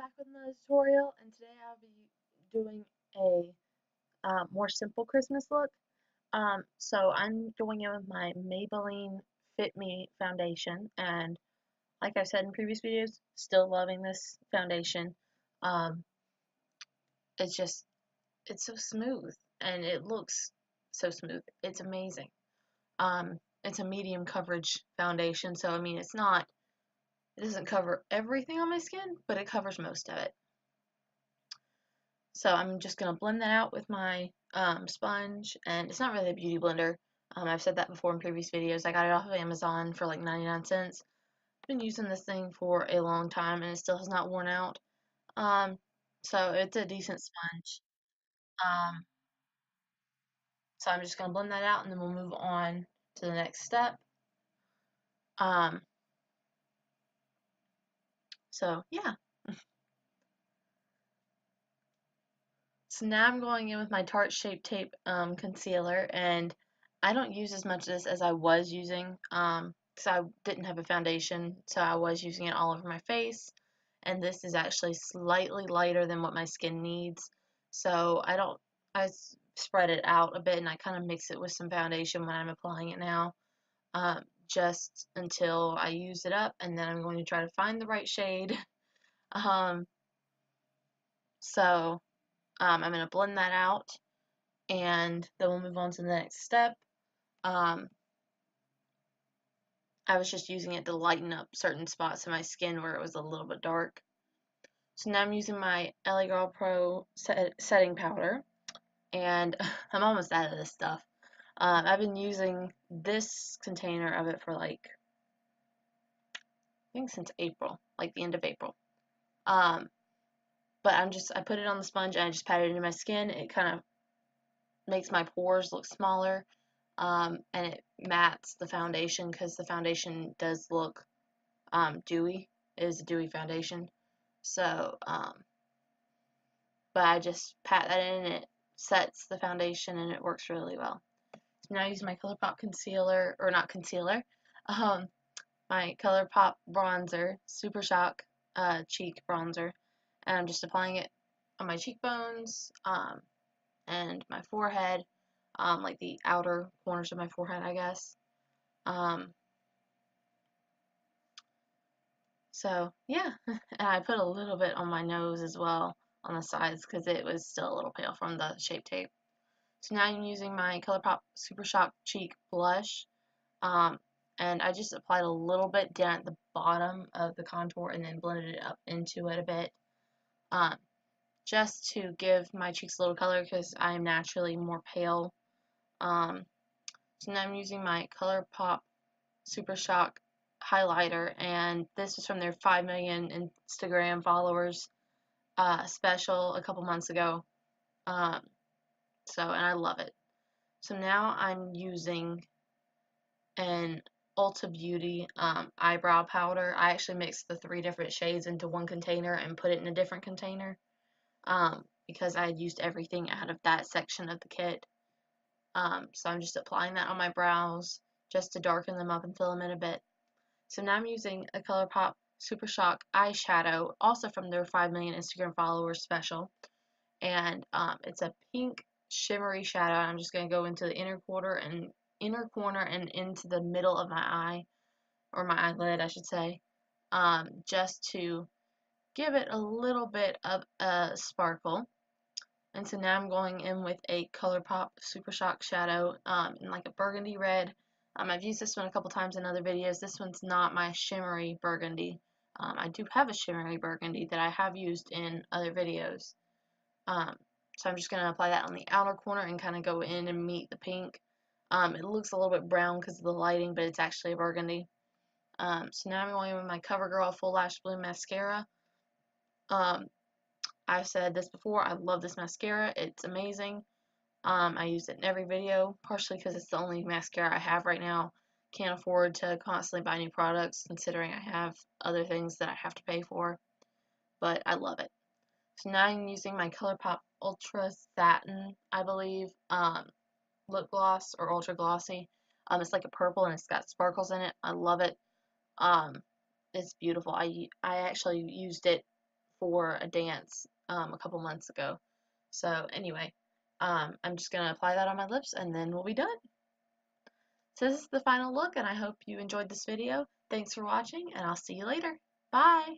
back with another tutorial, and today I'll be doing a more simple Christmas look. So I'm going in with my Maybelline Fit Me foundation, and like I said in previous videos, still loving this foundation. Um, it's just, it's so smooth, and it looks so smooth. It's amazing. It's a medium coverage foundation, so I mean, it doesn't cover everything on my skin, but it covers most of it. So I'm just going to blend that out with my sponge, and it's not really a beauty blender. I've said that before in previous videos. I got it off of Amazon for like 99¢. I've been using this thing for a long time, and it still has not worn out. Um, so it's a decent sponge. Um, so I'm just going to blend that out, and then we'll move on to the next step. Um, so yeah. So now I'm going in with my Tarte Shape Tape concealer, and I don't use as much of this as I was using because I didn't have a foundation, so I was using it all over my face, and this is actually slightly lighter than what my skin needs, so I spread it out a bit, and I kind of mix it with some foundation when I'm applying it now, just until I use it up, and then I'm going to try to find the right shade. um, so I'm going to blend that out, and then we'll move on to the next step. Um, I was just using it to lighten up certain spots in my skin where it was a little bit dark. So now I'm using my LA Girl Pro setting powder, and I'm almost out of this stuff. I've been using this container of it for like, I think since April, like the end of April. Um, but I put it on the sponge and I just pat it into my skin. It kind of makes my pores look smaller, and it mattes the foundation because the foundation does look dewy. It is a dewy foundation. So, but I just pat that in and it sets the foundation and it works really well. So now I use my ColourPop concealer, or not concealer, um, my ColourPop bronzer, Super Shock cheek bronzer, and I'm just applying it on my cheekbones, and my forehead, like the outer corners of my forehead, I guess. Um, so yeah, and I put a little bit on my nose as well on the sides because it was still a little pale from the Shape Tape. So now I'm using my ColourPop Super Shock Cheek Blush, um, and I just applied a little bit down at the bottom of the contour and then blended it up into it a bit, um, just to give my cheeks a little color because I'm naturally more pale. Um, so now I'm using my ColourPop Super Shock highlighter, and this was from their 5 million Instagram followers special a couple months ago. Um, and I love it. So now I'm using an Ulta Beauty eyebrow powder. I actually mixed the 3 different shades into one container and put it in a different container because I had used everything out of that section of the kit. So I'm just applying that on my brows just to darken them up and fill them in a bit. So now I'm using a ColourPop Super Shock eyeshadow, also from their 5 million Instagram followers special. And it's a pink shimmery shadow. I'm just going to go into the inner corner and into the middle of my eye, or my eyelid, I should say, just to give it a little bit of a sparkle. And so now I'm going in with a ColourPop Super Shock shadow in like a burgundy red. I've used this one a couple times in other videos. This one's not my shimmery burgundy. I do have a shimmery burgundy that I have used in other videos. So I'm just going to apply that on the outer corner and kind of go in and meet the pink. It looks a little bit brown because of the lighting, but it's actually a burgundy. So now I'm going in with my CoverGirl Full Lash Bloom Mascara. I've said this before, I love this mascara. It's amazing. I use it in every video, partially because it's the only mascara I have right now. Can't afford to constantly buy new products, considering I have other things that I have to pay for, but I love it. So now I'm using my ColourPop Ultra Satin, I believe, lip gloss, or Ultra Glossy. It's like a purple and it's got sparkles in it. I love it. It's beautiful. I actually used it for a dance a couple months ago. So anyway, I'm just going to apply that on my lips and then we'll be done. So this is the final look, and I hope you enjoyed this video. Thanks for watching, and I'll see you later. Bye!